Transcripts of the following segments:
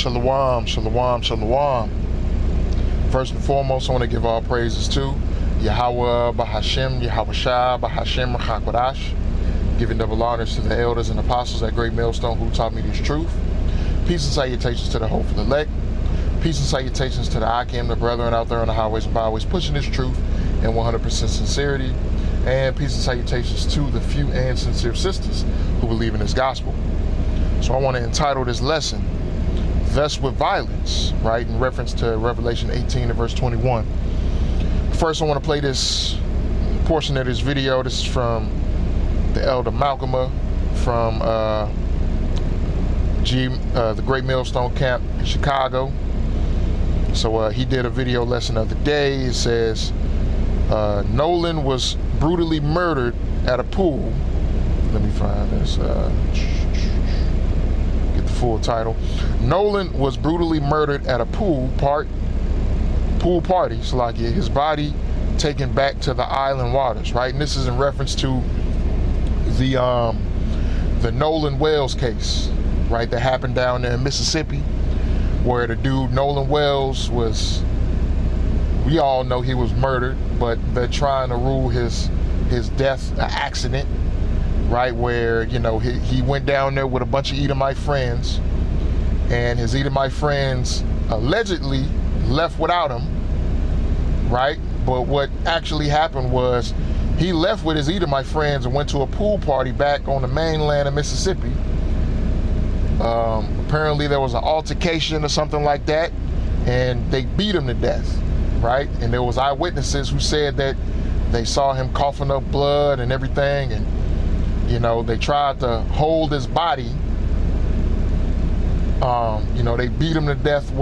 Shalom, shalom, shalom. First and foremost, I want to give all praises to Yahweh Bahashem, Yahweh Shah, Bahashem Rachakwadash, giving double honors to the elders and apostles at Great Millstone who taught me this truth. Peace and salutations to the hopeful elect. Peace and salutations to the Akim, the brethren out there on the highways and byways pushing this truth in 100% sincerity. And peace and salutations to the few and sincere sisters who believe in this gospel. So I want to entitle this lesson, Thus with Violence, right, in reference to Revelation 18 and verse 21. First, I want to play this portion of this video. This is from the Elder Malcolm from the Great Millstone Camp in Chicago. So he did a video lesson of the day. It says, Nolan was brutally murdered at a pool. Let me find this. Get the full title. Nolan was brutally murdered at a pool party. So like his body taken back to the island waters, right? And this is in reference to the Nolan Wells case, right? That happened down there in Mississippi, where the dude Nolan Wells was, we all know he was murdered, but they're trying to rule his death an accident, right? Where, you know, he went down there with a bunch of Edomite friends, and his Edomite friends allegedly left without him, right? But what actually happened was he left with his Edomite friends and went to a pool party back on the mainland of Mississippi. Apparently there was an altercation or something like that, and they beat him to death, right? And there was eyewitnesses who said that they saw him coughing up blood and everything, and you know, they tried to hold his body. You know, they beat him to death,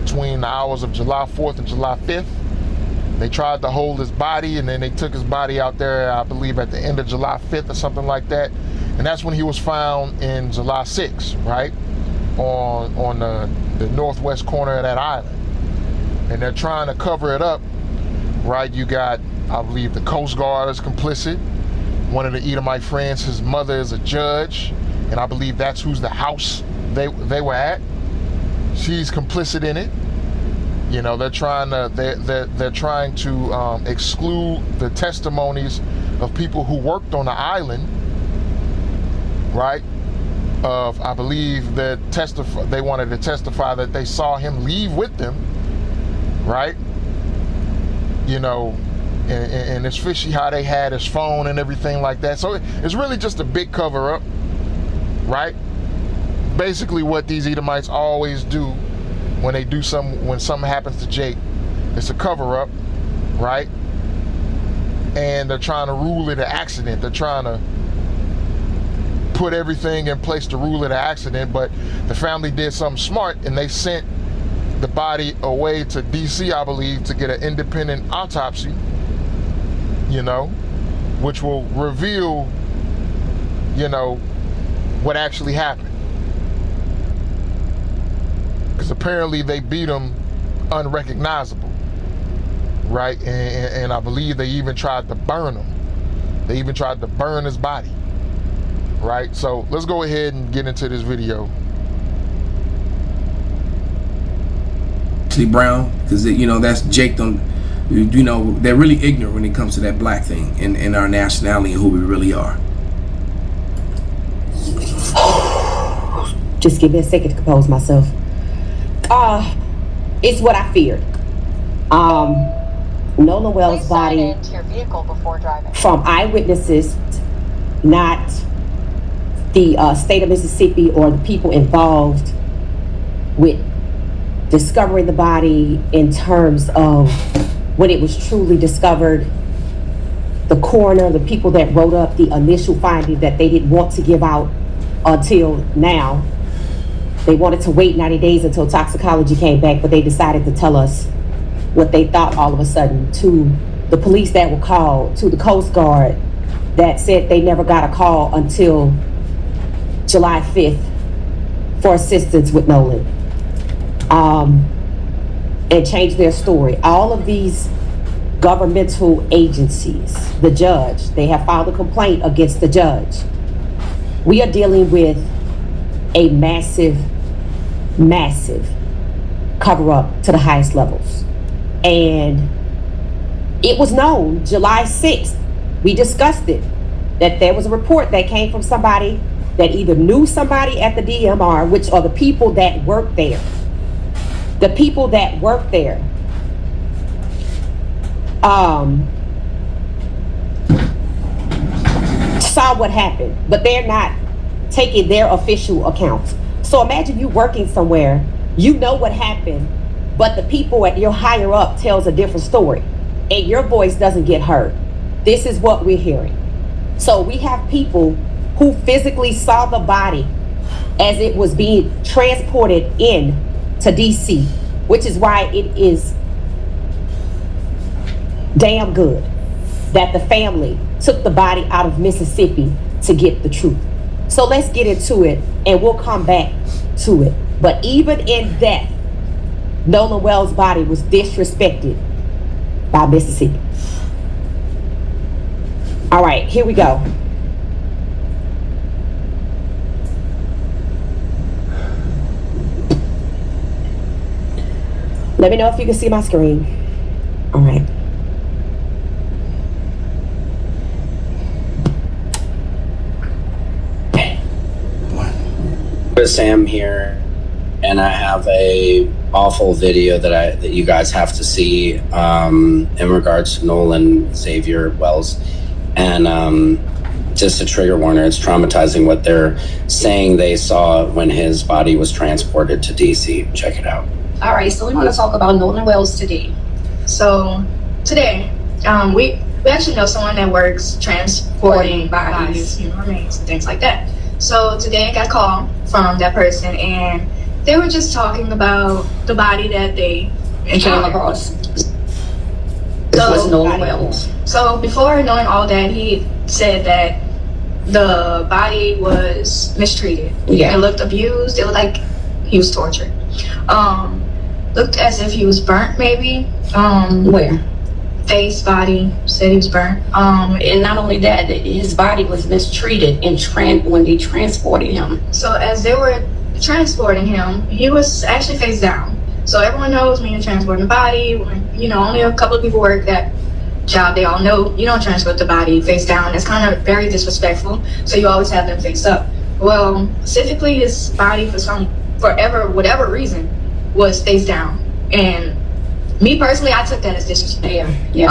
between the hours of July 4th and July 5th. They tried to hold his body, and then they took his body out there, I believe, at the end of July 5th or something like that. And that's when he was found in July 6th, right? On the northwest corner of that island. And they're trying to cover it up, right? You got, I believe, the Coast Guard is complicit. One of the Edomite friends, his mother is a judge, and I believe that's who's the house they were at. She's complicit in it. You know, they're trying to exclude the testimonies of people who worked on the island, right? I believe that they wanted to testify that they saw him leave with them, right? You know, and it's fishy how they had his phone and everything like that. So it's really just a big cover up, right? Basically what these Edomites always do when something happens to Jake, it's a cover up, right? And they're trying to rule it an accident. They're trying to put everything in place to rule it an accident, but the family did something smart, and they sent the body away to DC, I believe, to get an independent autopsy, you know, which will reveal, you know, what actually happened. Because apparently they beat him unrecognizable, right? And I believe they even tried to burn him. They even tried to burn his body, right? So let's go ahead and get into this video. Brown, because you know that's Jake. You know, they're really ignorant when it comes to that black thing and our nationality and who we really are. Just give me a second to compose myself. It's what I feared. Nolan Wells' body, into your vehicle before driving. From eyewitnesses, not the state of Mississippi or the people involved with discovering the body in terms of when it was truly discovered. The coroner, the people that wrote up the initial finding that they didn't want to give out until now. They wanted to wait 90 days until toxicology came back, but they decided to tell us what they thought all of a sudden to the police that were called, to the Coast Guard that said they never got a call until July 5th for assistance with Nolan, and changed their story. All of these governmental agencies, the judge, they have filed a complaint against the judge. We are dealing with a massive massive cover up to the highest levels. And it was known July 6th, we discussed it, that there was a report that came from somebody that either knew somebody at the DMR, which are the people that work there. The people that work there. Saw what happened, but they're not taking their official accounts. So imagine you working somewhere, you know what happened, but the people at your higher up tells a different story, and your voice doesn't get heard. This is what we're hearing. So we have people who physically saw the body as it was being transported in to DC, which is why it is damn good that the family took the body out of Mississippi to get the truth. So let's get into it and we'll come back to it. But even in death, Nolan Wells' body was disrespected by Mississippi. All right, here we go. Let me know if you can see my screen. All right. Sam here, and I have a awful video that you guys have to see in regards to Nolan Xavier Wells, and just a trigger warning. It's traumatizing what they're saying they saw when his body was transported to DC. Check it out. All right, so we want to talk about Nolan Wells today. So today, we actually know someone that works transporting bodies, remains, and things like that. So today I got a call from that person, and they were just talking about the body that they Came across. This was Nolan Wells. So before knowing all that, he said that the body was mistreated. Yeah. It looked abused. It looked like he was tortured. Looked as if he was burnt, maybe. Where? Face, body, said he was burnt. And not only that, his body was mistreated when they transported him. So as they were transporting him, he was actually face down. So everyone knows when you're transporting a body, when, only a couple of people work that job, they all know you don't transport the body face down. That's kind of very disrespectful. So you always have them face up. Well, specifically his body whatever reason was face down. And me personally, I took that as disrespect. Yeah.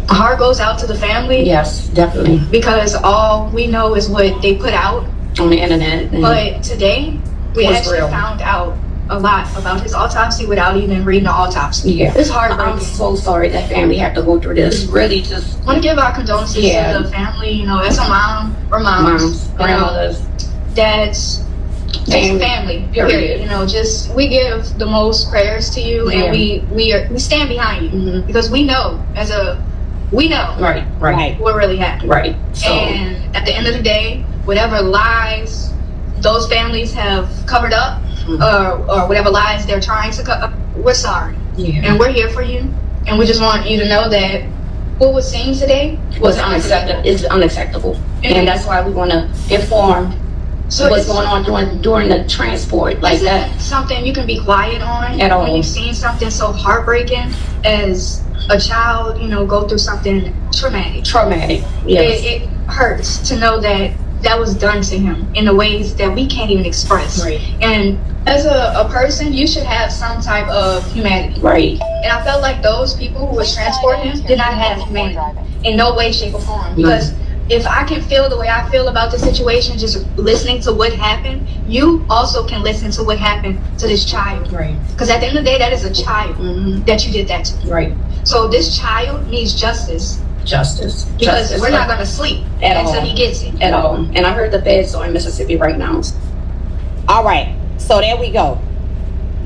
Heart goes out to the family. Yes, definitely. Because all we know is what they put out On the internet. But today, we Was actually real. found out a lot about his autopsy without even reading the autopsy. Yeah. It's I'm heartbreaking. so sorry that family had to go through this. Really just I want to give our condolences Yeah. to the family. As a mom or moms, moms, grandmothers, dads, just family. Period. Just we give the most prayers to you, Yeah. and we stand behind you Mhm. because we know Right. what really happened. Right. So And at the end of the day, whatever lies those families have covered up, or whatever lies they're trying to cover, we're sorry. yeah. And we're here for you. And we just want you to know that what was seen today was unacceptable. It's unacceptable. And that's why we want to inform So what's it's- going on during the transport like It's that. not something you can be quiet on At all. when you've seen something so heartbreaking as a child, go through something traumatic. Traumatic. Yes. It hurts to know that that was done to him in the ways that we can't even express. Right. And as a person, you should have some type of humanity. Right. And I felt like those people who was transporting him did not have humanity in no way, shape, or form. Because if I can feel the way I feel about the situation, just listening to what happened, you also can listen to what happened to this child. Right. Because at the end of the day, that is a child that you did that to. Right. So this child needs justice Justice. because Justice. we're not going to sleep At until all. he gets it. At all. And I heard the feds are in Mississippi right now. All right, so there we go.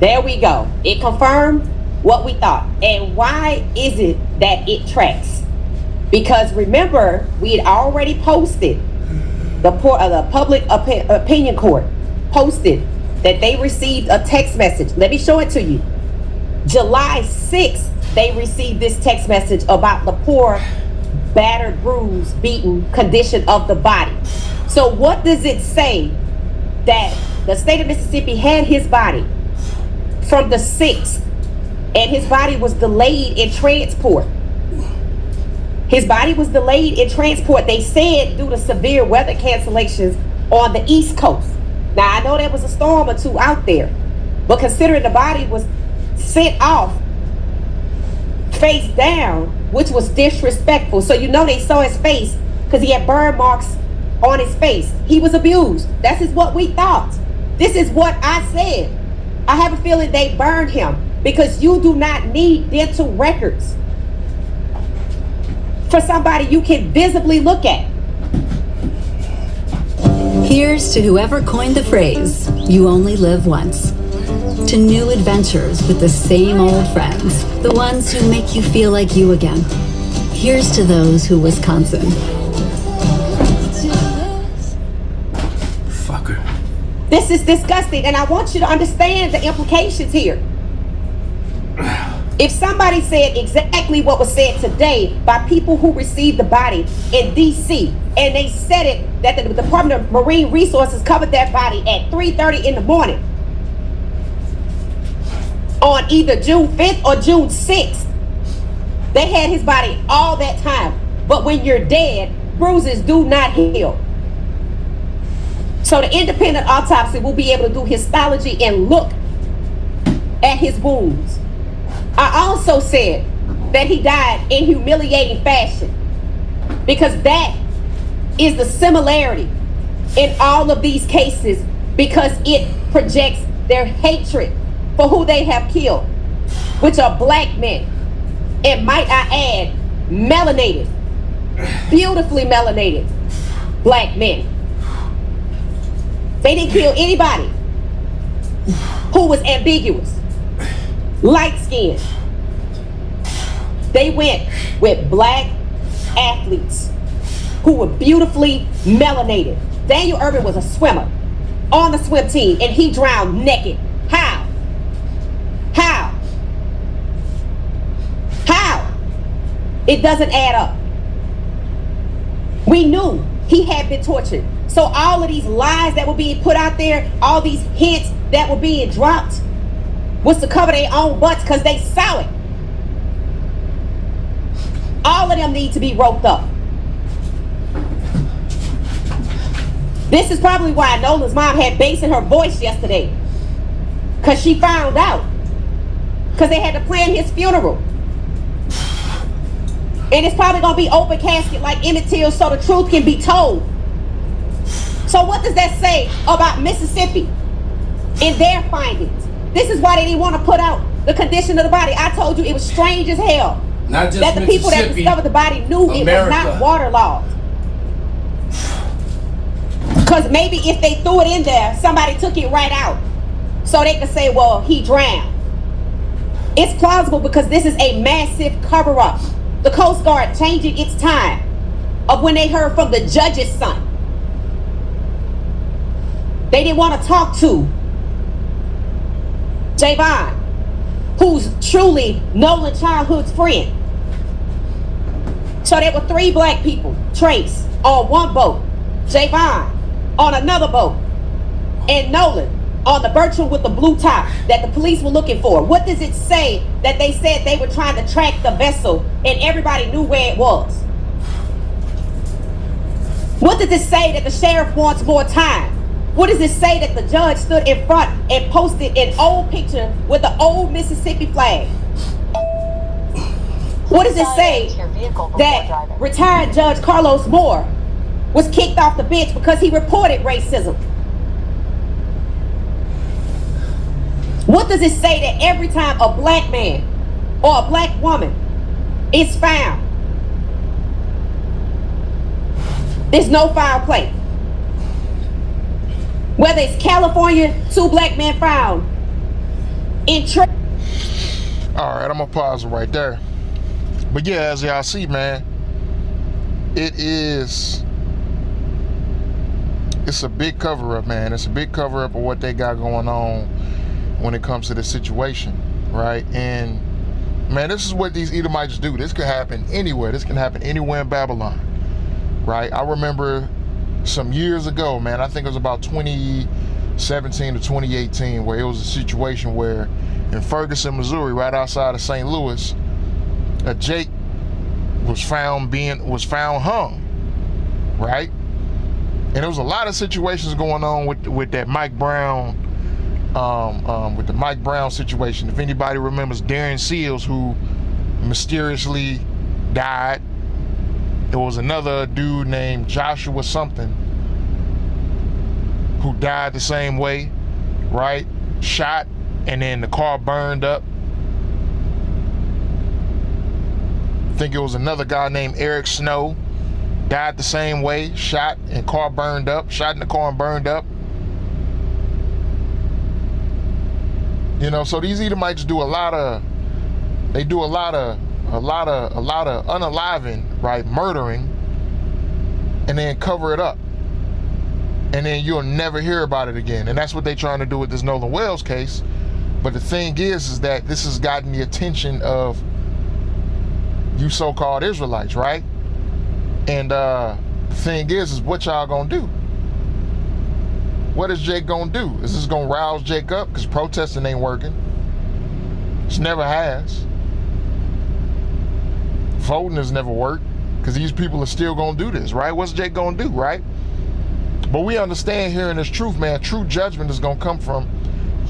There we go. It confirmed what we thought. And why is it that it tracks? Because remember, we had already posted, the public opinion court posted that they received a text message. Let me show it to you. July 6th, they received this text message about the poor, battered, bruised, beaten condition of the body. So what does it say that the state of Mississippi had his body from the 6th, and his body was delayed in transport. His body was delayed in transport, they said, due to severe weather cancellations on the East Coast. Now, I know there was a storm or two out there, but considering the body was sent off face down, which was disrespectful. So you know they saw his face because he had burn marks on his face. He was abused. That is what we thought. This is what I said. I have a feeling they burned him because you do not need dental records for somebody you can visibly look at. Here's to whoever coined the phrase, "You only live once." To new adventures with the same old friends, the ones who make you feel like you again. Here's to those who Wisconsin. Fucker. This is disgusting, and I want you to understand the implications here. If somebody said exactly what was said today by people who received the body in D.C., and they said it that the Department of Marine Resources covered that body at 3:30 in the morning on either June 5th or June 6th, they had his body all that time. But when you're dead, bruises do not heal. So the independent autopsy will be able to do histology and look at his wounds. I also said that he died in humiliating fashion because that is the similarity in all of these cases, because it projects their hatred for who they have killed, which are black men, and might I add, melanated, beautifully melanated black men. They didn't kill anybody who was ambiguous, light-skinned. They went with black athletes who were beautifully melanated. Daniel Irvin was a swimmer on the swim team, and he drowned naked. How? How? How? It doesn't add up. We knew he had been tortured. So all of these lies that were being put out there, all these hints that were being dropped, was to cover their own butts because they saw it. All of them need to be roped up. This is probably why Nolan's mom had bass in her voice yesterday, because she found out. Because they had to plan his funeral. And it's probably going to be open casket like Emmett Till, so the truth can be told. So what does that say about Mississippi in their findings? This is why they didn't want to put out the condition of the body. I told you it was strange as hell. Not just that the people that Mississippi, discovered the body knew it was not waterlogged. Because maybe if they threw it in there, somebody took it right out. So they could say, well, he drowned. It's plausible because this is a massive cover-up. The Coast Guard changing its time of when they heard from the judge's son. They didn't want to talk to Javon, who's truly Nolan's childhood's friend. So there were 3 black people, Trace on one boat, Javon on another boat, and Nolan on the Bertram with the blue top that the police were looking for. What does it say that they said they were trying to track the vessel and everybody knew where it was? What does it say that the sheriff wants more time? What does it say that the judge stood in front and posted an old picture with the old Mississippi flag? What does it say that retired Judge Carlos Moore was kicked off the bench because he reported racism? What does it say that every time a black man or a black woman is found, there's no foul play? Whether it's California, 2 black men found in All right, I'm gonna pause it right there. But yeah, as y'all see, man, it's a big cover-up, man. It's a big cover-up of what they got going on when it comes to this situation, right? And man, this is what these Edomites do. This could happen anywhere. This can happen anywhere in Babylon, right? I remember some years ago, man, I think it was about 20 17 to 2018, where it was a situation where in Ferguson, Missouri, right outside of St. Louis, a Jake was found hung, right? And there was a lot of situations going on with that Mike Brown, with the Mike Brown situation. If anybody remembers Darren Seals, who mysteriously died. There was another dude named Joshua something who died the same way, right? Shot, and then the car burned up. I think it was another guy named Eric Snow, died the same way, shot and car burned up, shot in the car and burned up. You know, so these Edomites do a lot of unaliving, right? Murdering, and then cover it up. And then you'll never hear about it again. And that's what they're trying to do with this Nolan Wells case. But the thing is that this has gotten the attention of you so-called Israelites, right? And the thing is what y'all gonna do? What is Jake gonna do? Is this gonna rouse Jake up? Because protesting ain't working. It never has. Voting has never worked, because these people are still gonna do this, right? What's Jake gonna do, right? But we understand here in this truth, man, true judgment is gonna come from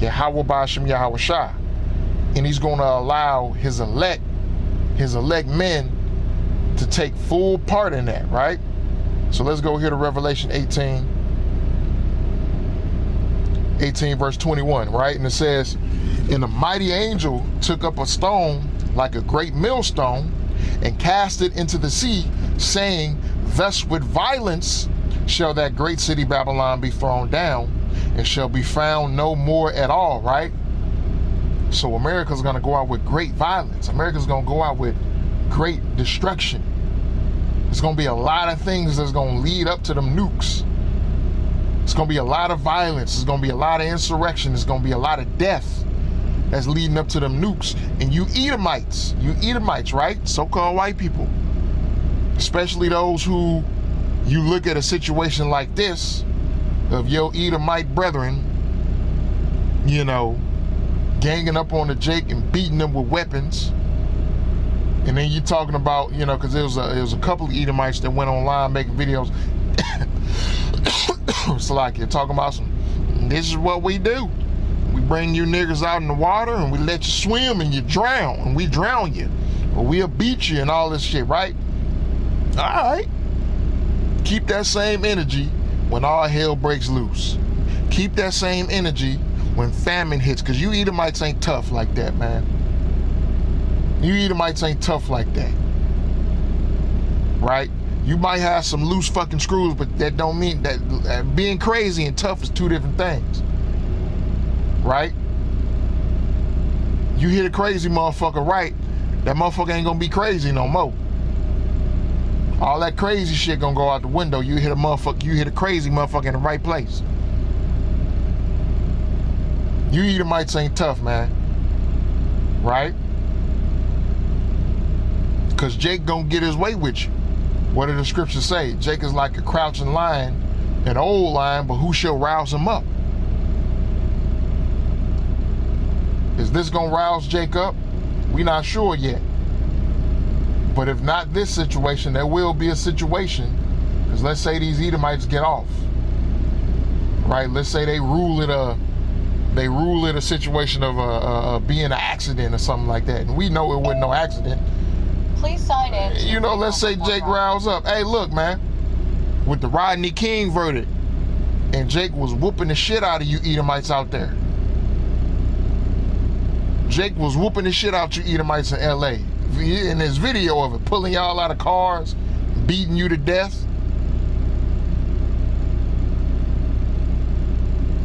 Yahweh Ba'ashem Yahweh Shah. And he's gonna allow his elect men to take full part in that, right? So let's go here to Revelation 18 verse 21, right? And it says, and the mighty angel took up a stone like a great millstone and cast it into the sea, saying, thus with violence shall that great city Babylon be thrown down, and shall be found no more at all, right? So America's gonna go out with great violence. America's gonna go out with great destruction. There's gonna be a lot of things that's gonna lead up to them nukes. It's gonna be a lot of violence. There's gonna be a lot of insurrection. There's gonna be a lot of death that's leading up to them nukes. And you Edomites, right? So-called white people, especially those who you look at a situation like this of your Edomite brethren, you know, ganging up on the Jake and beating them with weapons. And then you talking about, you know, because there was a couple of Edomites that went online making videos. It's like you're talking about this is what we do. We bring you niggas out in the water and we let you swim and you drown, and we drown you, or we'll beat you and all this shit, right? All right. Keep that same energy when all hell breaks loose. Keep that same energy when famine hits, because you Edomites ain't tough like that, man. You Edomites ain't tough like that, right? You might have some loose fucking screws, but that don't mean that being crazy and tough is two different things, right? You hit a crazy motherfucker right, that motherfucker ain't gonna be crazy no more. All that crazy shit gonna go out the window. You hit a crazy motherfucker in the right place. You Edomites ain't tough, man, right? Because Jake gonna get his way with you. What do the scriptures say? Jake is like a crouching lion, an old lion, but who shall rouse him up? Is this gonna rouse Jake up? We not sure yet. But if not this situation, there will be a situation. Because let's say these Edomites get off, right? Let's say they rule it a situation of being an accident or something like that, and we know it wasn't no accident. Please sign in. You know, let's say Jake riles up. Hey, look, man, with the Rodney King verdict, and Jake was whooping the shit out of you Edomites out there. Jake was whooping the shit out you Edomites in LA. In this video of it, pulling y'all out of cars, beating you to death.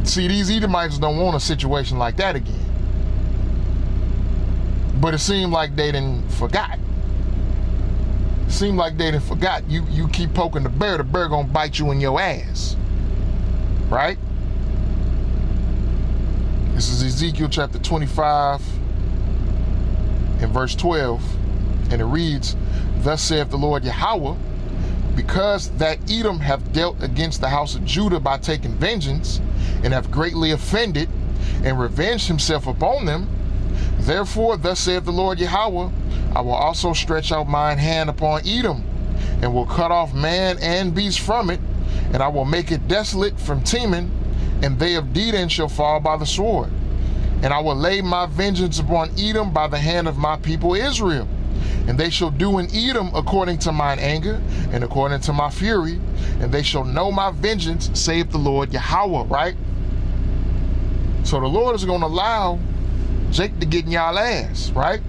See, these Edomites don't want a situation like that again. But it seemed like they didn't forgot. You keep poking the bear gonna bite you in your ass, right? This is Ezekiel chapter 25 and verse 12, and it reads, thus saith the Lord Yahweh, because that Edom hath dealt against the house of Judah by taking vengeance, and have greatly offended, and revenged himself upon them. Therefore, thus saith the Lord Yahweh, I will also stretch out mine hand upon Edom, and will cut off man and beast from it, and I will make it desolate from Teman, and they of Dedan shall fall by the sword. And I will lay my vengeance upon Edom by the hand of my people Israel. And they shall do in Edom according to mine anger and according to my fury, and they shall know my vengeance, saith the Lord Yahweh, right? So the Lord is going to allow Jake to get in y'all ass, right?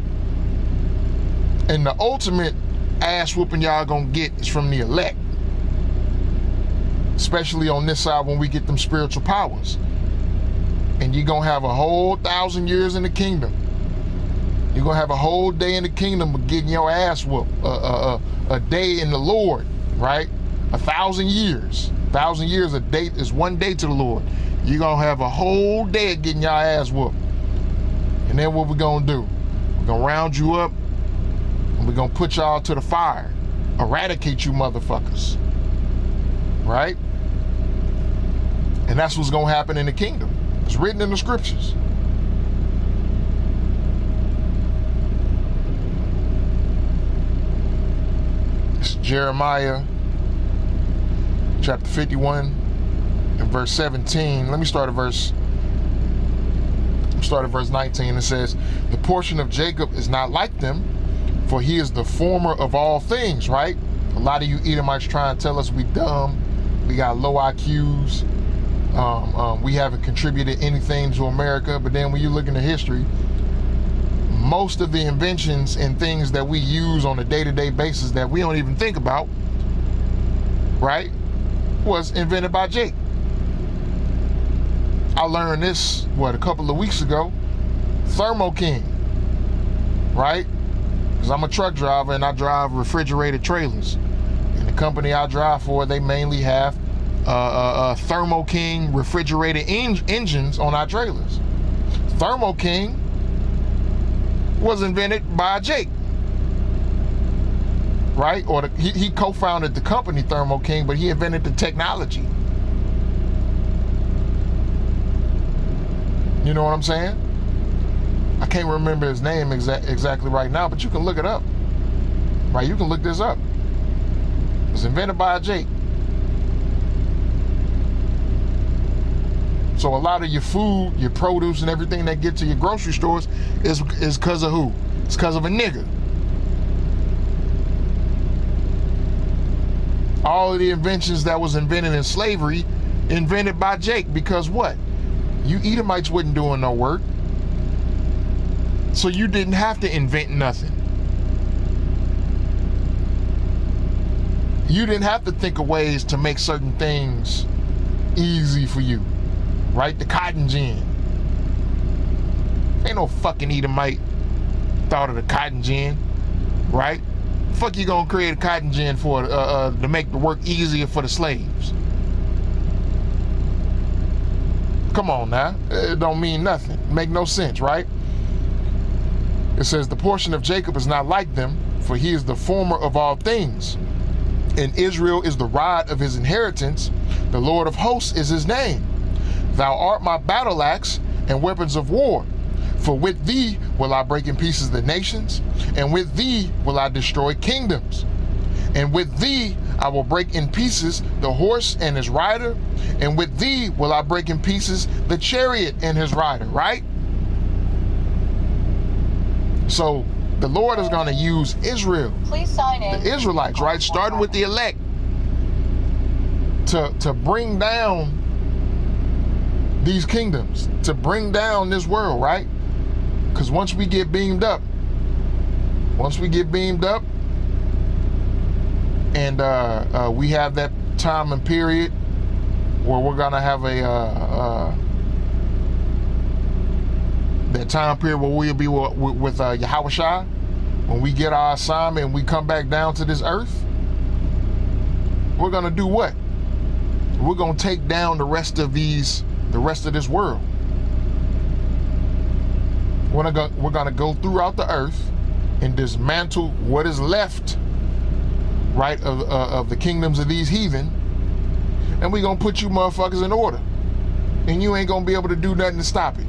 And the ultimate ass whooping y'all gonna get is from the elect. Especially on this side when we get them spiritual powers. And you're gonna have a whole 1,000 years in the kingdom. You're gonna have a whole day in the kingdom of getting your ass whooped. A day in the Lord, right? 1,000 years. 1,000 years, a day is one day to the Lord. You're gonna have a whole day of getting your ass whooped. And then what we're gonna do? We're gonna round you up, and we're gonna put y'all to the fire. Eradicate you motherfuckers. Right? And that's what's gonna happen in the kingdom. It's written in the scriptures. It's Jeremiah chapter 51 and verse 17. Let me start at verse 19. It says, the portion of Jacob is not like them, for he is the former of all things, right? A lot of you Edomites try and tell us we dumb, we got low IQs, we haven't contributed anything to America. But then when you look into history, most of the inventions and things that we use on a day-to-day basis that we don't even think about, right, was invented by Jake. I learned this, a couple of weeks ago. Thermo King, right? Because I'm a truck driver and I drive refrigerated trailers. And the company I drive for, they mainly have Thermo King refrigerated engines on our trailers. Thermo King was invented by Jake, right? Or he co-founded the company Thermo King, but he invented the technology. You know what I'm saying? I can't remember his name exactly right now, but you can look it up. Right? You can look this up. It was invented by Jake. So a lot of your food, your produce, and everything that gets to your grocery stores is because of who? It's because of a nigga. All of the inventions that was invented in slavery, invented by Jake. Because what? You Edomites wasn't doing no work. So you didn't have to invent nothing. You didn't have to think of ways to make certain things easy for you. Right? The cotton gin. Ain't no fucking Edomite thought of the cotton gin. Right? Fuck you gonna create a cotton gin for to make the work easier for the slaves. Come on now. It don't mean nothing. Make no sense, right? It says, the portion of Jacob is not like them, for he is the former of all things. And Israel is the rod of his inheritance. The Lord of hosts is his name. Thou art my battle axe and weapons of war. For with thee will I break in pieces the nations, and with thee will I destroy kingdoms. And with thee I will break in pieces the horse and his rider, and with thee will I break in pieces the chariot and his rider, right? So the Lord is going to use Israel, Please sign in. the Israelites, right? Starting with the elect to bring down these kingdoms, to bring down this world, right? Because once we get beamed up, and we have that time and period where we're gonna have that time period where we'll be with Yahweh Shai, when we get our assignment and we come back down to this earth, we're gonna do what? We're gonna take down the rest of this world. We're gonna go throughout the earth and dismantle what is left, right, of the kingdoms of these heathen, and we're gonna put you motherfuckers in order. and you ain't gonna be able to do nothing to stop it.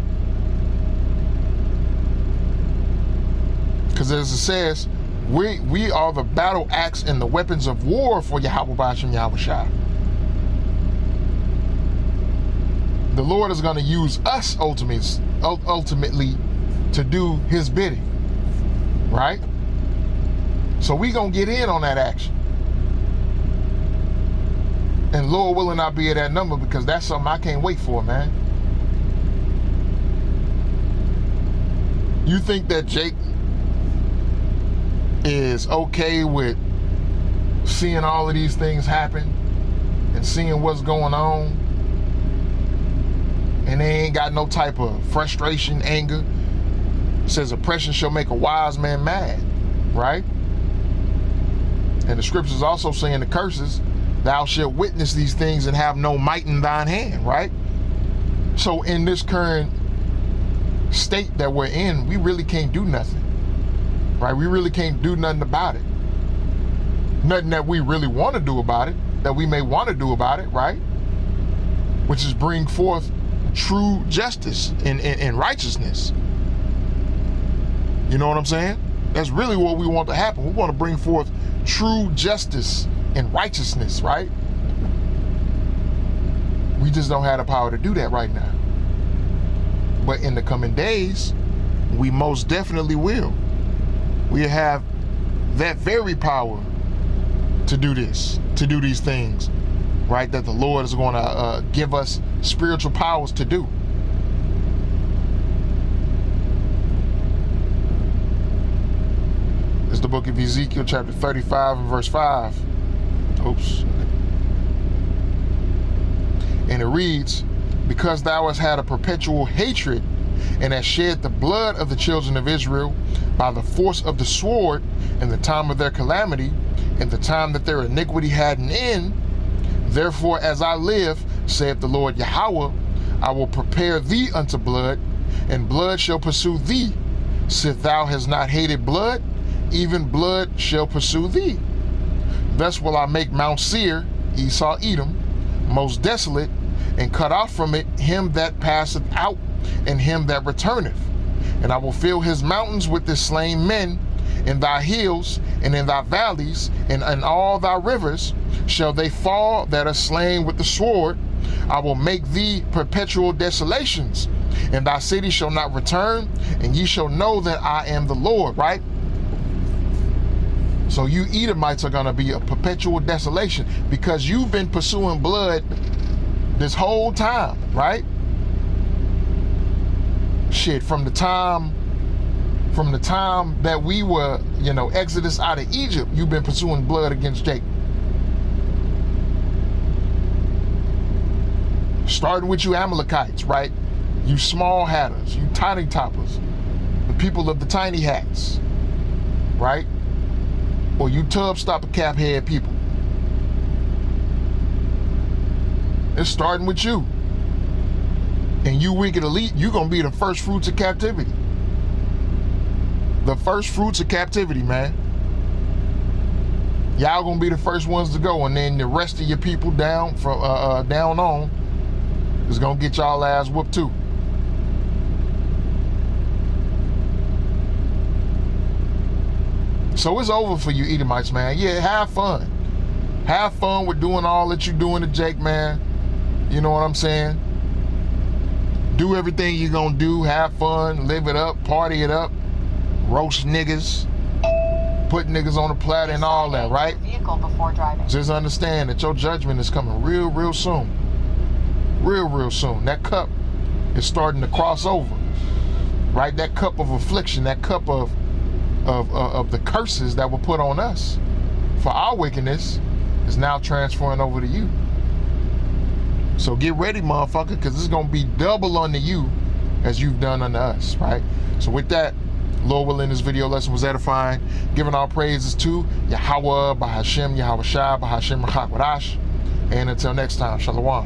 Because as it says, we are the battle axe and the weapons of war for Yahweh Ba'ashem Yahweh Shai. The Lord is going to use us ultimately to do his bidding, right? So we going to get in on that action. And Lord willing, I'll be at that number, because that's something I can't wait for, man. You think that Jake is okay with seeing all of these things happen and seeing what's going on, and they ain't got no type of frustration, anger? It says oppression shall make a wise man mad, right? And the scriptures also saying the curses, thou shalt witness these things and have no might in thine hand, right? So in this current state that we're in, we really can't do nothing, right? We really can't do nothing about it. Nothing that we really want to do about it, that we may want to do about it, right? Which is bring forth true justice and righteousness. You know what I'm saying? That's really what we want to happen. We want to bring forth true justice and righteousness, right? We just don't have the power to do that right now. But in the coming days, we most definitely will. We have that very power to do this, to do these things, right? That the Lord is going to give us spiritual powers to do. It's the book of Ezekiel, chapter 35 and verse 5. Oops. And it reads, because thou hast had a perpetual hatred and hast shed the blood of the children of Israel by the force of the sword in the time of their calamity, in the time that their iniquity had an end, therefore as I live, saith the Lord Yahweh, I will prepare thee unto blood, and blood shall pursue thee. Sith thou hast not hated blood, even blood shall pursue thee. Thus will I make Mount Seir, Esau Edom, most desolate, and cut off from it him that passeth out, and him that returneth. And I will fill his mountains with the slain men, in thy hills, and in thy valleys, and in all thy rivers shall they fall that are slain with the sword. I will make thee perpetual desolations, and thy city shall not return, and ye shall know that I am the Lord, right? So you Edomites are going to be a perpetual desolation, because you've been pursuing blood this whole time, right? Shit, from the time that we were, Exodus out of Egypt, you've been pursuing blood against Jacob. Starting with you Amalekites, right? You small hatters, you tiny toppers, the people of the tiny hats, right? Or you tub stopper cap head people. It's starting with you. And you wicked elite, you're going to be the first fruits of captivity. The first fruits of captivity, man. Y'all going to be the first ones to go, and then the rest of your people down on is going to get y'all ass whooped too. So it's over for you Edomites, man. Yeah, have fun. Have fun with doing all that you're doing to Jake, man. You know what I'm saying? Do everything you're gonna do. Have fun, live it up, party it up, roast niggas, put niggas on the platter and all that, right? Vehicle before driving. Just understand that your judgment is coming real, real soon. Real, real soon. That cup is starting to cross over, right? That cup of affliction, that cup of the curses that were put on us for our wickedness is now transferring over to you. So get ready, motherfucker, because it's going to be double unto you as you've done unto us, right? So with that, Lord willing, this video lesson was edifying. Giving all praises to Yahweh, Ba'ashem, Yahweh Shai, Ba'ashem, Rachak Wadash. And until next time, Shalom.